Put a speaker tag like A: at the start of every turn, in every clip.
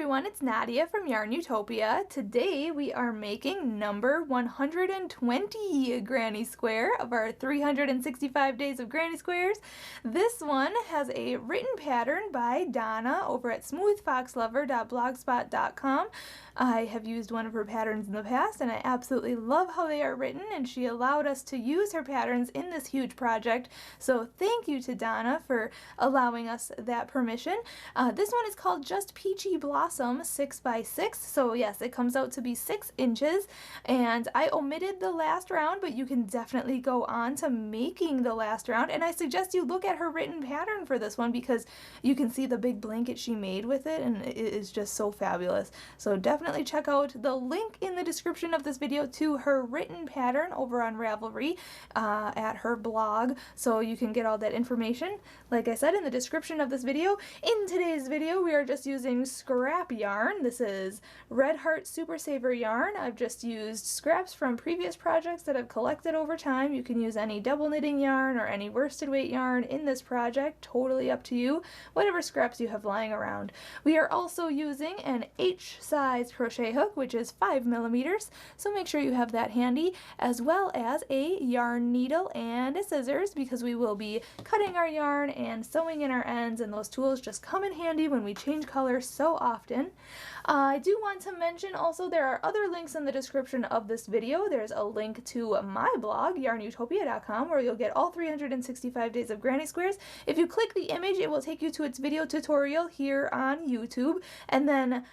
A: everyone, it's Nadia from YARNutopia. Today we are making number 120 granny square of our 365 days of granny squares. This one has a written pattern by Donna over at smoothfoxlover.blogspot.com. I have used one of her patterns in the past and I absolutely love how they are written, and she allowed us to use her patterns in this huge project. So thank you to Donna for allowing us that permission. This one is called Just Peachy Blossom 6x6. So yes, it comes out to be 6 inches, and I omitted the last round, but you can definitely go on to making the last round, and I suggest you look at her written pattern for this one because you can see the big blanket she made with it, and it is just so fabulous. So definitely check out the link in the description of this video to her written pattern over on Ravelry at her blog, so you can get all that information, like I said, in the description of this video. In today's video, we are just using scrap yarn. This is Red Heart Super Saver yarn. I've just used scraps from previous projects that I've collected over time. You can use any double knitting yarn or any worsted weight yarn in this project, totally up to you, whatever scraps you have lying around. We are also using an H size crochet hook, which is 5 millimeters, so make sure you have that handy, as well as a yarn needle and a scissors, because we will be cutting our yarn and sewing in our ends, and those tools just come in handy when we change colors so often. I do want to mention also there are other links in the description of this video. There's a link to my blog, YARNutopia.com, where you'll get all 365 days of granny squares. If you click the image, it will take you to its video tutorial here on YouTube, and then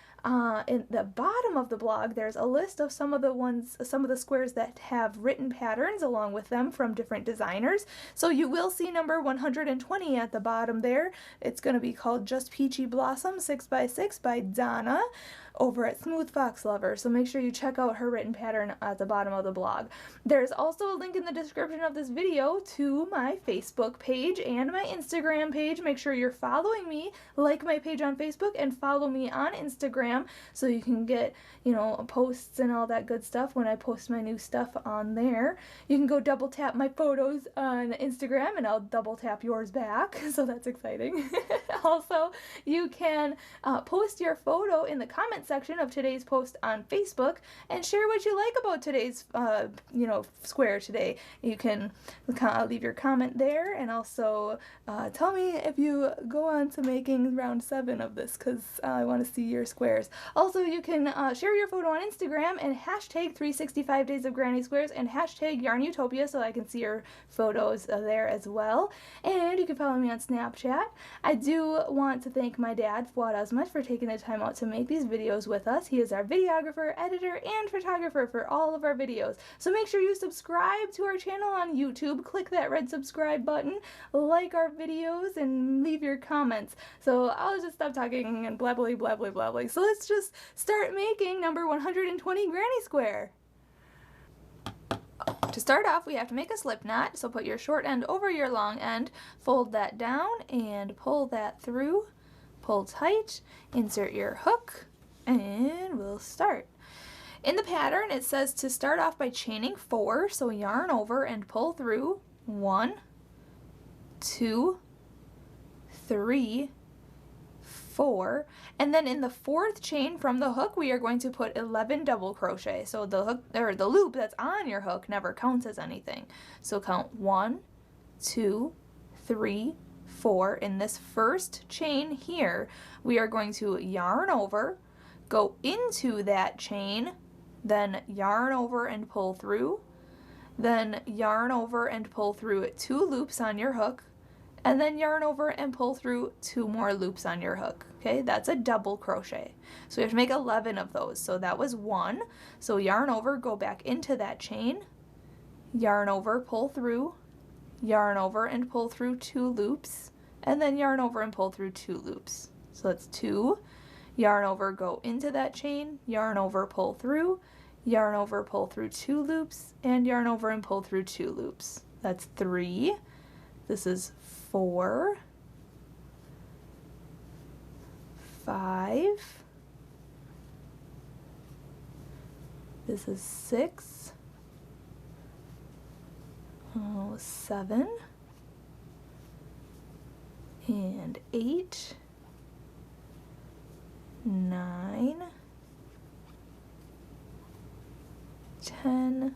A: in the bottom of the blog, there's a list of some of the squares that have written patterns along with them from different designers. So you will see number 120 at the bottom there. It's going to be called Just Peachy Blossom 6x6 by Donna over at Smooth Fox Lover, so make sure you check out her written pattern at the bottom of the blog. There's also a link in the description of this video to my Facebook page and my Instagram page. Make sure you're following me, like my page on Facebook, and follow me on Instagram so you can get, you know, posts and all that good stuff when I post my new stuff on there. You can go double tap my photos on Instagram and I'll double tap yours back, so that's exciting. Also, you can post your photo in the comments section of today's post on Facebook and share what you like about today's square today. You can leave your comment there, and also tell me if you go on to making round 7 of this, because I want to see your squares. Also, you can share your photo on Instagram and hashtag 365 days of granny squares and hashtag YARNutopia so I can see your photos there as well. And you can follow me on Snapchat. I do want to thank my dad, Fuad, Azmat, for taking the time out to make these videos with us. He is our videographer, editor, and photographer for all of our videos. So make sure you subscribe to our channel on YouTube. Click that red subscribe button, like our videos, and leave your comments. So I'll just stop talking and blabbly blabbly blabbly. So let's just start making number 120 granny square. To start off, we have to make a slip knot, so put your short end over your long end, fold that down, and pull that through. Pull tight, insert your hook, and we'll start. In the pattern, it says to start off by chaining 4, so yarn over and pull through 1, 2, 3, 4, and then in the 4th chain from the hook we are going to put 11 double crochet. So the hook, or the loop that's on your hook, never counts as anything. So count 1, 2, 3, 4. In this first chain here, we are going to yarn over, go into that chain, then yarn over and pull through, then yarn over and pull through 2 loops on your hook, and then yarn over and pull through 2 more loops on your hook. Okay, that's a double crochet. So we have to make 11 of those. So that was 1. So yarn over, go back into that chain, yarn over, pull through, yarn over and pull through 2 loops, and then yarn over and pull through 2 loops. So that's 2. Yarn over, go into that chain, yarn over, pull through, yarn over, pull through 2 loops, and yarn over and pull through 2 loops. That's 3. This is 4, 5, this is 6, 7, and 8, 9, 10,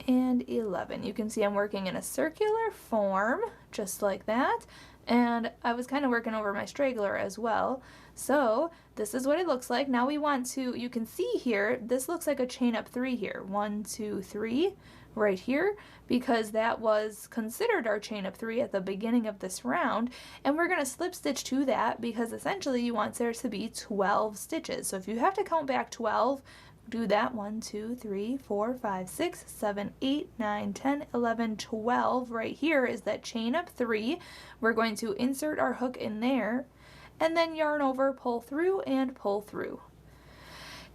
A: and 11. You can see I'm working in a circular form, just like that, and I was kind of working over my straggler as well. So this is what it looks like. Now we want to, you can see here, this looks like a chain up 3 here. 1, 2, 3 right here, because that was considered our chain up 3 at the beginning of this round, and we're going to slip stitch to that because essentially you want there to be 12 stitches. So if you have to count back 12, do that. 1, 2, 3, 4, 5, 6, 7, 8, 9, 10, 11, 12. Right here is that chain up 3. We're going to insert our hook in there and then yarn over, pull through, and pull through.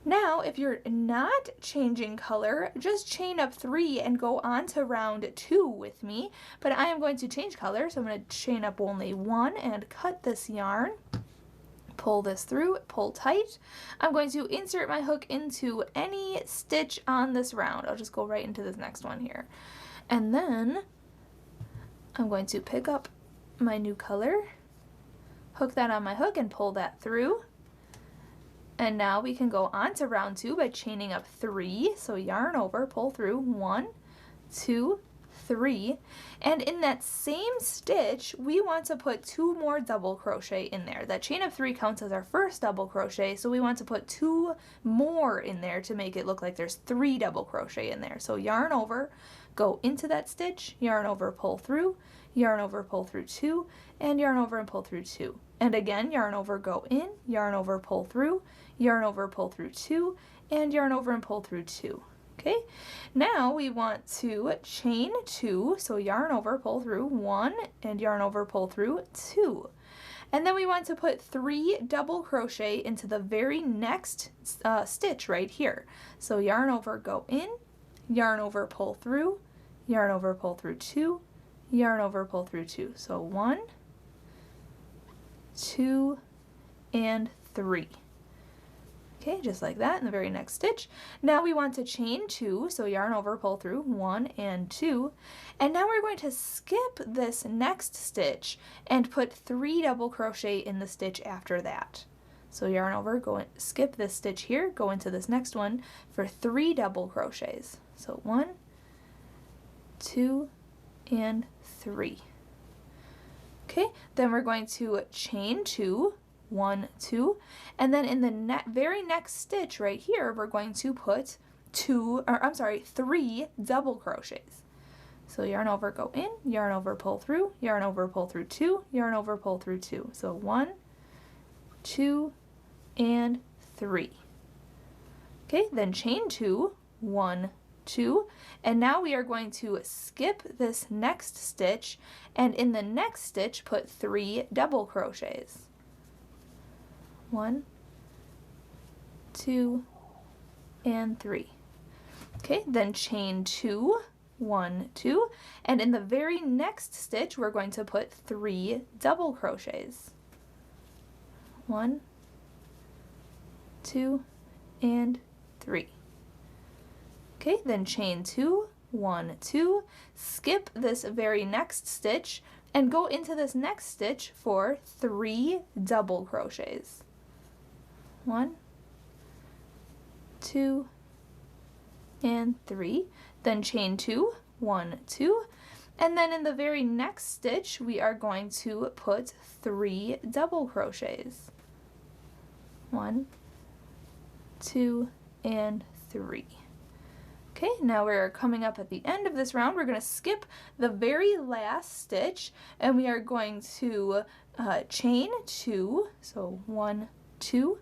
A: Now, if you're not changing color, just chain up 3 and go on to round 2 with me. But I am going to change color, so I'm going to chain up only 1 and cut this yarn. Pull this through, pull tight. I'm going to insert my hook into any stitch on this round. I'll just go right into this next one here. And then I'm going to pick up my new color, hook that on my hook and pull that through. And now we can go on to round 2 by chaining up 3. So yarn over, pull through, 1, 2, 3, and in that same stitch we want to put 2 more double crochet in there. That chain of 3 counts as our first double crochet, so we want to put 2 more in there to make it look like there's 3 double crochet in there. So yarn over, go into that stitch, yarn over, pull through, yarn over, pull through 2, and yarn over and pull through 2. And again, yarn over, go in, yarn over, pull through, yarn over, pull through 2, and yarn over and pull through 2. Okay, now we want to chain 2, so yarn over, pull through 1, and yarn over, pull through 2. And then we want to put 3 double crochet into the very next stitch right here. So yarn over, go in, yarn over, pull through, yarn over, pull through 2, yarn over, pull through 2. So 1, 2, and 3. Okay, just like that in the very next stitch. Now we want to chain 2, so yarn over, pull through 1 and 2. And now we're going to skip this next stitch and put 3 double crochet in the stitch after that. So yarn over, go in, skip this stitch here, go into this next one for 3 double crochets. So 1, 2, and 3. Okay, then we're going to chain 2, 1, 2, and then in the very next stitch right here, we're going to put 3 double crochets. So yarn over, go in, yarn over, pull through, yarn over, pull through 2, yarn over, pull through 2. So 1, 2, and 3. Okay, then chain 2, 1, 2, and now we are going to skip this next stitch, and in the next stitch put 3 double crochets. 1, 2, and 3. Okay, then chain 2, 1, 2, and in the very next stitch we're going to put 3 double crochets. 1, 2, and 3. Okay, then chain 2, 1, 2, skip this very next stitch and go into this next stitch for 3 double crochets. 1, 2, and 3. Then chain 2, 1, 2, and then in the very next stitch we are going to put 3 double crochets. 1, 2, and 3. Okay, now we're coming up at the end of this round. We're going to skip the very last stitch and we are going to chain 2, so 1, 2,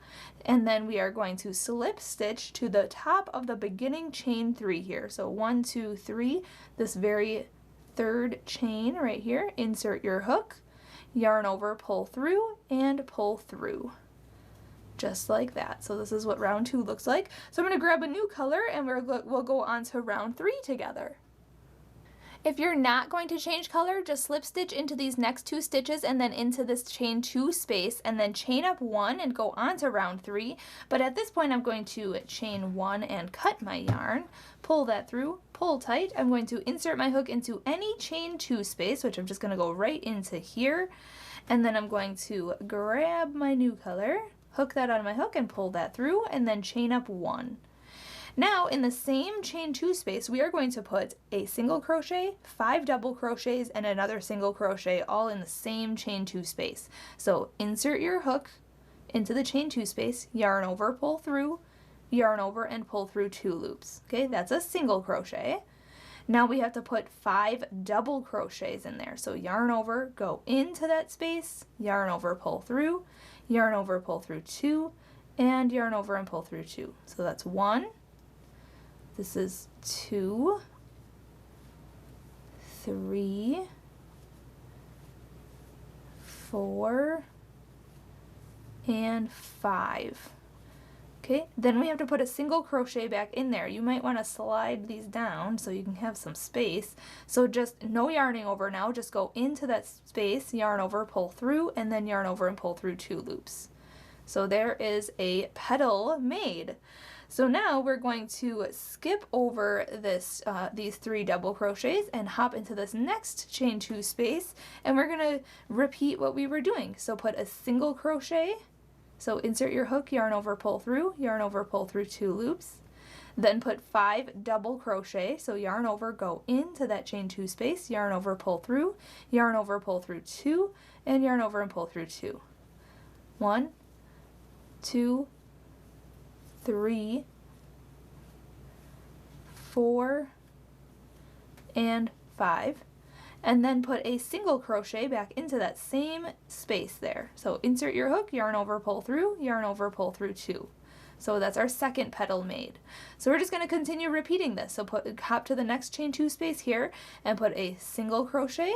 A: and then we are going to slip stitch to the top of the beginning chain 3 here. So 1, 2, 3, this very third chain right here, insert your hook, yarn over, pull through, and pull through. Just like that. So this is what round 2 looks like. So I'm going to grab a new color and we'll go on to round 3 together. If you're not going to change color, just slip stitch into these next 2 stitches and then into this chain 2 space and then chain up 1 and go on to round 3. But at this point I'm going to chain 1 and cut my yarn, pull that through, pull tight. I'm going to insert my hook into any chain 2 space, which I'm just going to go right into here. And then I'm going to grab my new color, hook that on my hook and pull that through, and then chain up 1. Now in the same chain 2 space, we are going to put a single crochet, 5 double crochets, and another single crochet all in the same chain 2 space. So insert your hook into the chain 2 space, yarn over, pull through, yarn over, and pull through 2 loops. Okay, that's a single crochet. Now we have to put 5 double crochets in there. So yarn over, go into that space, yarn over, pull through, yarn over, pull through 2, and yarn over and pull through 2. So that's 1, this is 2, 3, 4, and 5. Okay, then we have to put a single crochet back in there. You might want to slide these down so you can have some space. So just no yarning over now, just go into that space, yarn over, pull through, and then yarn over and pull through 2 loops. So there is a petal made. So now we're going to skip over this these 3 double crochets and hop into this next chain 2 space, and we're going to repeat what we were doing. So put a single crochet, so insert your hook, yarn over, pull through 2 loops. Then put 5 double crochet, so yarn over, go into that chain 2 space, yarn over, pull through 2, and yarn over and pull through 2. 1, 2, 3, 4, and 5, and then put a single crochet back into that same space there. So insert your hook, yarn over, pull through 2. So that's our second petal made. So we're just going to continue repeating this. So hop to the next chain 2 space here and put a single crochet,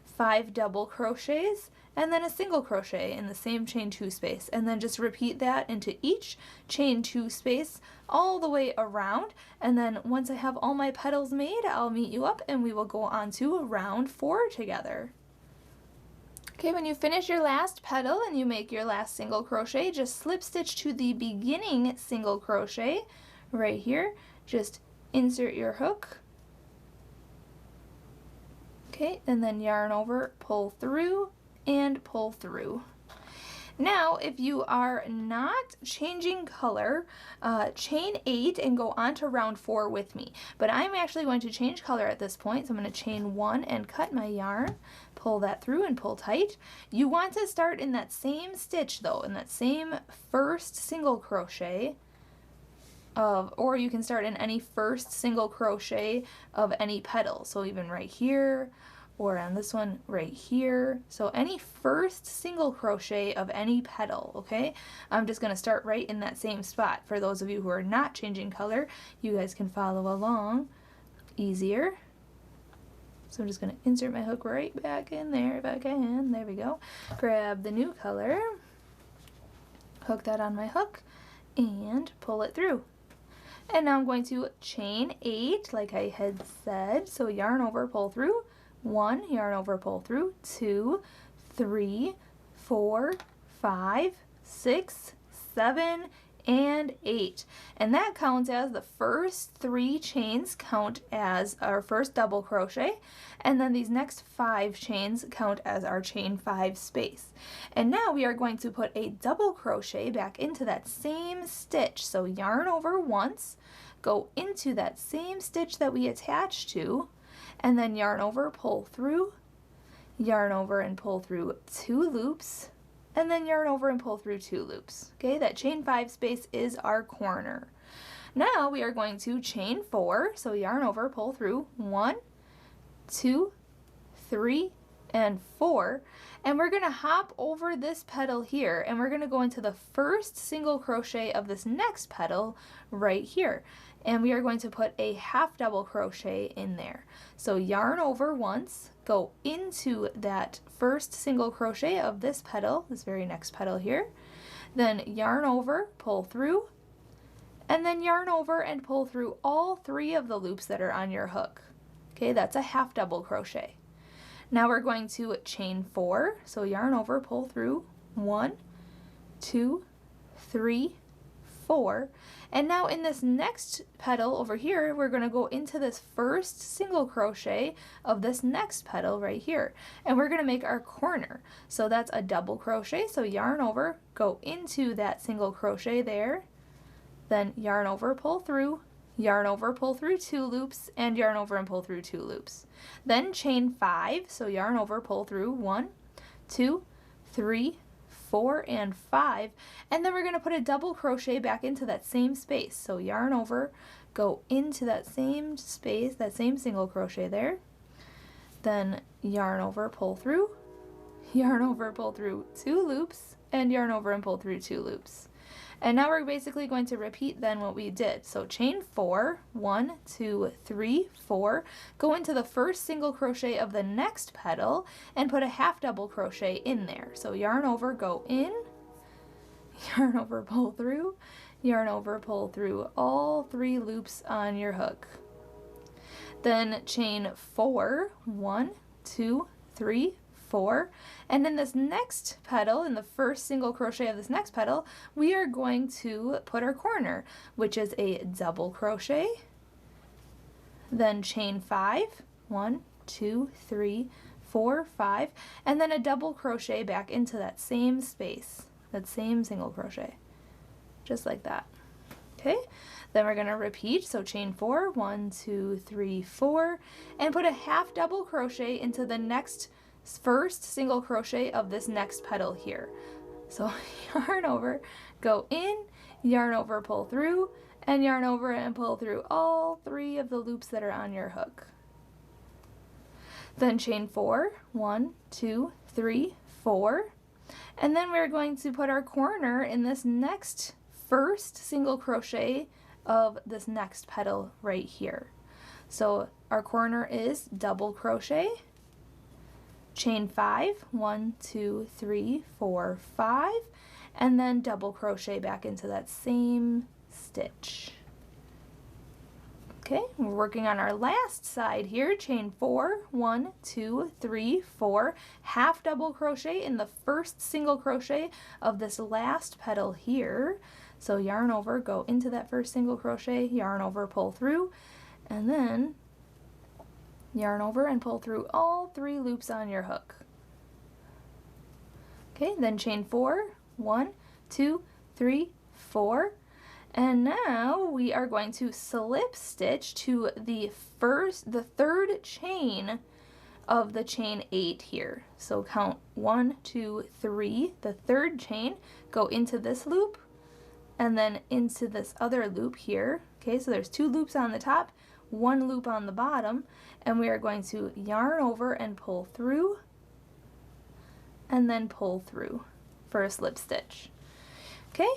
A: 5 double crochets, and then a single crochet in the same chain 2 space, and then just repeat that into each chain 2 space all the way around. And then once I have all my petals made, I'll meet you up and we will go on to round 4 together. Okay, when you finish your last petal and you make your last single crochet, just slip stitch to the beginning single crochet right here. Just insert your hook. Okay, and then yarn over, pull through, and pull through. Now, if you are not changing color, chain 8 and go on to round 4 with me. But I'm actually going to change color at this point, so I'm going to chain 1 and cut my yarn, pull that through and pull tight. You want to start in that same stitch though, in that same first single crochet or you can start in any first single crochet of any petal. So even right here, or on this one right here. So any first single crochet of any petal, okay? I'm just going to start right in that same spot. For those of you who are not changing color, you guys can follow along easier. So I'm just going to insert my hook right back in there if I can. There we go. Grab the new color, hook that on my hook, and pull it through. And now I'm going to chain 8 like I had said. So yarn over, pull through, 1, yarn over, pull through, 2, 3, 4, 5, 6, 7, and 8. And that counts as the first 3 chains count as our first double crochet, and then these next 5 chains count as our chain 5 space. And now we are going to put a double crochet back into that same stitch. So yarn over once, go into that same stitch that we attached to, and then yarn over, pull through, yarn over and pull through 2 loops, and then yarn over and pull through 2 loops. Okay, that chain 5 space is our corner. Now we are going to chain 4, so yarn over, pull through 1, 2, 3, and 4, and we're going to hop over this petal here, and we're going to go into the first single crochet of this next petal right here, and we are going to put a half double crochet in there. So yarn over once, go into that first single crochet of this petal, this very next petal here, then yarn over, pull through, and then yarn over and pull through all 3 of the loops that are on your hook. Okay, that's a half double crochet. Now we're going to chain 4, so yarn over, pull through, 1, 2, 3, 4. And now in this next petal over here, we're going to go into this first single crochet of this next petal right here. And we're going to make our corner. So that's a double crochet. So yarn over, go into that single crochet there, then yarn over, pull through, yarn over, pull through 2 loops, and yarn over and pull through 2 loops. Then chain 5, so yarn over, pull through 1, 2, 3, 4, and 5, and then we're going to put a double crochet back into that same space. So yarn over, go into that same space, that same single crochet there, then yarn over, pull through, yarn over, pull through 2 loops, and yarn over and pull through 2 loops. And now we're basically going to repeat then what we did. So chain 4, 1, 2, 3, 4, go into the first single crochet of the next petal and put a half double crochet in there. So yarn over, go in, yarn over, pull through, yarn over, pull through all 3 loops on your hook. Then chain 4, 1, 2, 3, 4, and in this next petal, in the first single crochet of this next petal, we are going to put our corner, which is a double crochet, then chain 5, 1, 2, 3, 4, 5, and then a double crochet back into that same space, that same single crochet, just like that. Okay, then we're going to repeat, so chain 4, 1, 2, 3, 4, and put a half double crochet into the next first single crochet of this next petal here. So yarn over, go in, yarn over, pull through, and yarn over and pull through all 3 of the loops that are on your hook. Then chain 4, 1, 2, 3, 4, and then we're going to put our corner in this next first single crochet of this next petal right here. So our corner is double crochet, chain 5, 1, 2, 3, 4, 5, and then double crochet back into that same stitch. Okay, we're working on our last side here. Chain 4, 1, 2, 3, 4, half double crochet in the first single crochet of this last petal here. So yarn over, go into that first single crochet, yarn over, pull through, and then yarn over and pull through all 3 loops on your hook. Okay, then chain 4, 1, 2, 3, 4, and now we are going to slip stitch to the third chain of the chain 8 here. So count 1, 2, 3, the third chain, go into this loop, and then into this other loop here. Okay, so there's 2 loops on the top, 1 loop on the bottom, and we are going to yarn over and pull through, and then pull through for a slip stitch. Okay,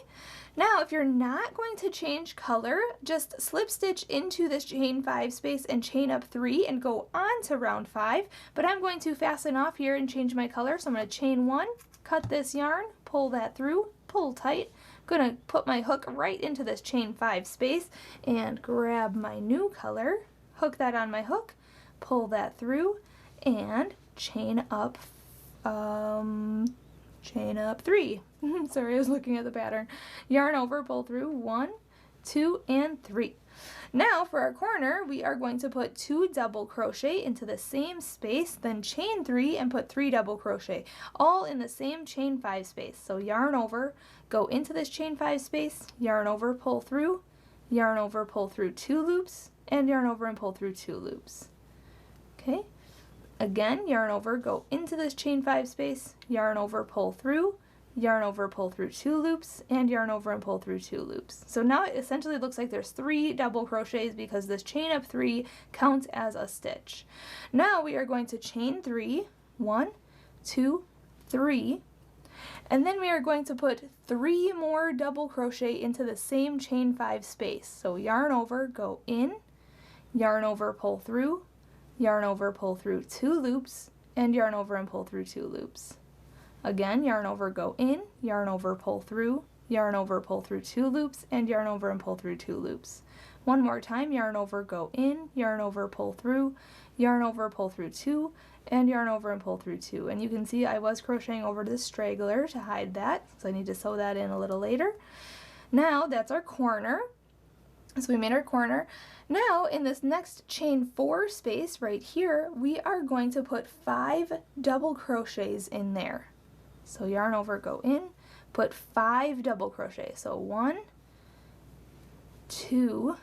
A: now if you're not going to change color, just slip stitch into this chain 5 space and chain up 3 and go on to round 5, but I'm going to fasten off here and change my color, so I'm going to chain 1, cut this yarn, pull that through, pull tight. I'm going to put my hook right into this chain 5 space and grab my new color, hook that on my hook, pull that through, and chain up 3. Sorry, I was looking at the pattern. Yarn over, pull through 1, 2, and 3. Now for our corner, we are going to put 2 double crochet into the same space, then chain 3 and put 3 double crochet, all in the same chain 5 space. So yarn over, go into this chain 5 space, yarn over, pull through, yarn over, pull through 2 loops, and yarn over and pull through 2 loops. Okay, again, yarn over, go into this chain 5 space, yarn over, pull through, yarn over, pull through 2 loops, and yarn over and pull through 2 loops. So now it essentially looks like there's 3 double crochets because this chain up 3 counts as a stitch. Now we are going to chain 3, 1, 2, 3, and then we are going to put 3 more double crochet into the same chain 5 space. So yarn over, go in, yarn over, pull through, yarn over, pull through 2 loops, and yarn over and pull through 2 loops. Again, yarn over, go in, yarn over, pull through, yarn over, pull through 2 loops, and yarn over and pull through 2 loops. One more time, yarn over, go in, yarn over, pull through, yarn over, pull through 2, and yarn over and pull through 2. And you can see I was crocheting over this straggler to hide that, so I need to sew that in a little later. Now that's our corner. So we made our corner. Now in this next chain 4 space right here, we are going to put 5 double crochets in there. So yarn over, go in, put 5 double crochets. So 1, 2,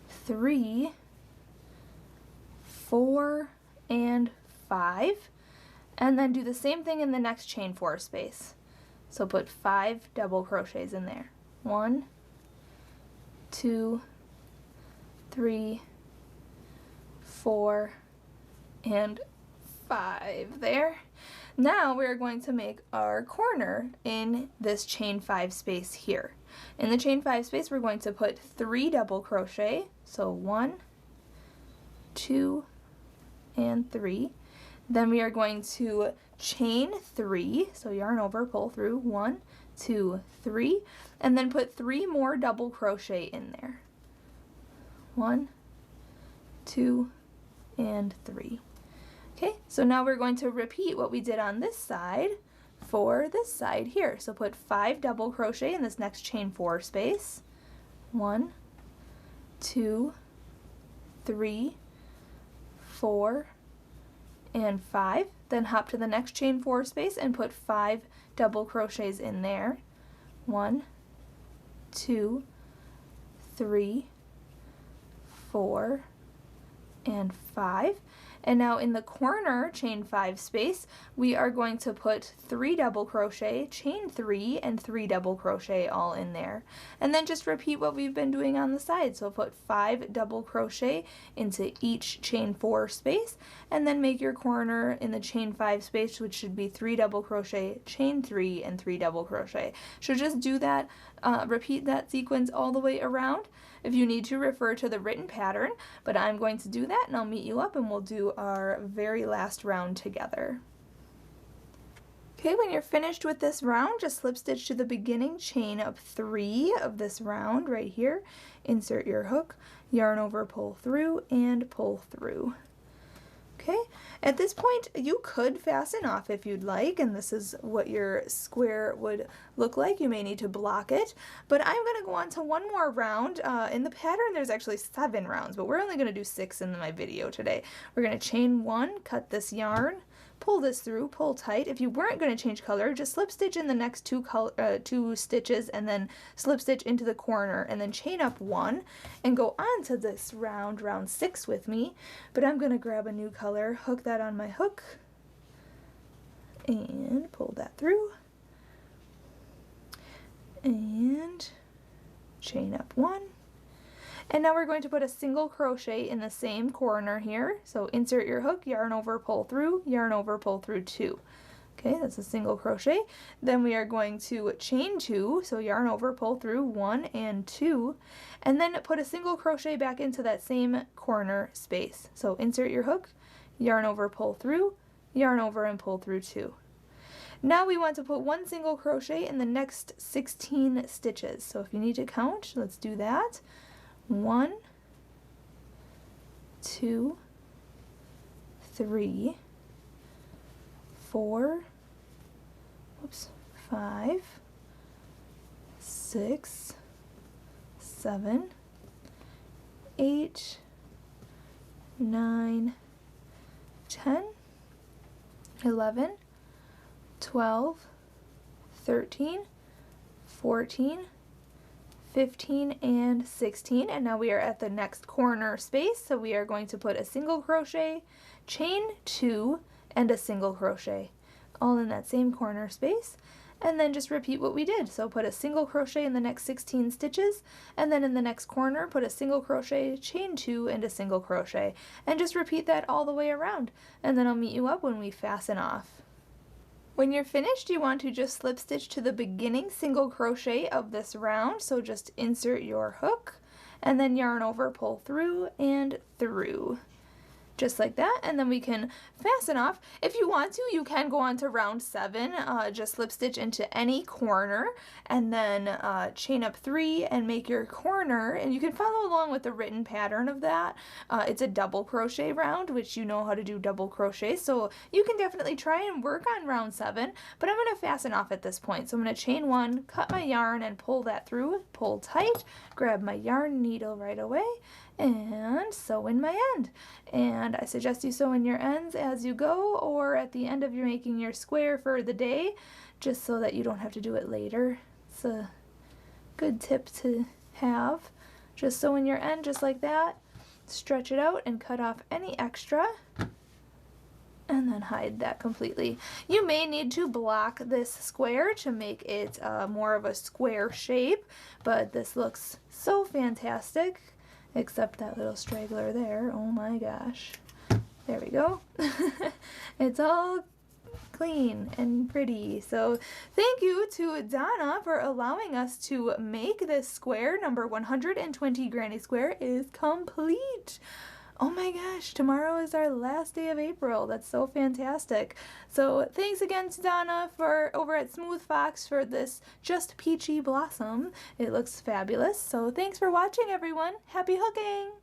A: 3, 4, and 5. And then do the same thing in the next chain 4 space. So put 5 double crochets in there. 1, 2, 3, 4, and 5 there. Now we're going to make our corner in this chain 5 space here. In the chain 5 space, we're going to put 3 double crochet. So 1, 2, and 3. Then we are going to chain 3, so yarn over, pull through, 1, 2, 3, and then put 3 more double crochet in there. 1, 2, and 3. Okay, so now we're going to repeat what we did on this side for this side here. So put 5 double crochet in this next chain 4 space. 1, 2, 3, 4, and 5. Then hop to the next chain 4 space and put 5 double crochets in there. 1, 2, 3, 4, and 5. And now in the corner chain 5 space, we are going to put 3 double crochet, chain 3, and 3 double crochet all in there. And then just repeat what we've been doing on the side. So put 5 double crochet into each chain 4 space, and then make your corner in the chain 5 space, which should be 3 double crochet, chain 3, and 3 double crochet. So just do that, repeat that sequence all the way around. If you need to, refer to the written pattern, but I'm going to do that, and I'll meet you up and we'll do our very last round together. Okay, when you're finished with this round, just slip stitch to the beginning chain of 3 of this round right here. Insert your hook, yarn over, pull through, and pull through. Okay, at this point you could fasten off if you'd like, and this is what your square would look like. You may need to block it, but I'm going to go on to one more round. In the pattern there's actually 7 rounds, but we're only going to do 6 in my video today. We're going to chain 1, cut this yarn, pull this through, pull tight. If you weren't going to change color, just slip stitch in the next 2 stitches and then slip stitch into the corner and then chain up 1 and go on to this round 6 with me. But I'm going to grab a new color, hook that on my hook, and pull that through and chain up 1. And now we're going to put a single crochet in the same corner here. So insert your hook, yarn over, pull through, yarn over, pull through 2. Okay, that's a single crochet. Then we are going to chain 2, so yarn over, pull through 1 and 2, and then put a single crochet back into that same corner space. So insert your hook, yarn over, pull through, yarn over, and pull through 2. Now we want to put 1 single crochet in the next 16 stitches. So if you need to count, let's do that. 1, 2, 3, 4, 5, 6, 7, 8, 9, 10, 11, 12, 13, 14, 15, and 16, and now we are at the next corner space, so we are going to put a single crochet, chain 2, and a single crochet all in that same corner space, and then just repeat what we did. So put a single crochet in the next 16 stitches, and then in the next corner put a single crochet, chain 2, and a single crochet, and just repeat that all the way around, and then I'll meet you up when we fasten off. When you're finished, you want to just slip stitch to the beginning single crochet of this round, so just insert your hook and then yarn over, pull through and through. just like that, and then we can fasten off. If you want to, you can go on to round 7, just slip stitch into any corner, and then chain up 3 and make your corner, and you can follow along with the written pattern of that. It's a double crochet round, which you know how to do double crochet, so you can definitely try and work on round 7, but I'm going to fasten off at this point. So I'm going to chain 1, cut my yarn, and pull that through, pull tight, grab my yarn needle right away, and sew in my end. And I suggest you sew in your ends as you go or at the end of your making your square for the day, just so that you don't have to do it later. It's a good tip to have. Just sew in your end just like that, stretch it out and cut off any extra, and then hide that completely. You may need to block this square to make it more of a square shape, but this looks so fantastic. Except that little straggler there. Oh my gosh. There we go. It's all clean and pretty. So thank you to Donna for allowing us to make this square. Number 120 Granny Square is complete. Oh my gosh, tomorrow is our last day of April. That's so fantastic. So thanks again to Donna for over at Smooth Fox for this Just Peachy Blossom. It looks fabulous. So thanks for watching, everyone. Happy hooking!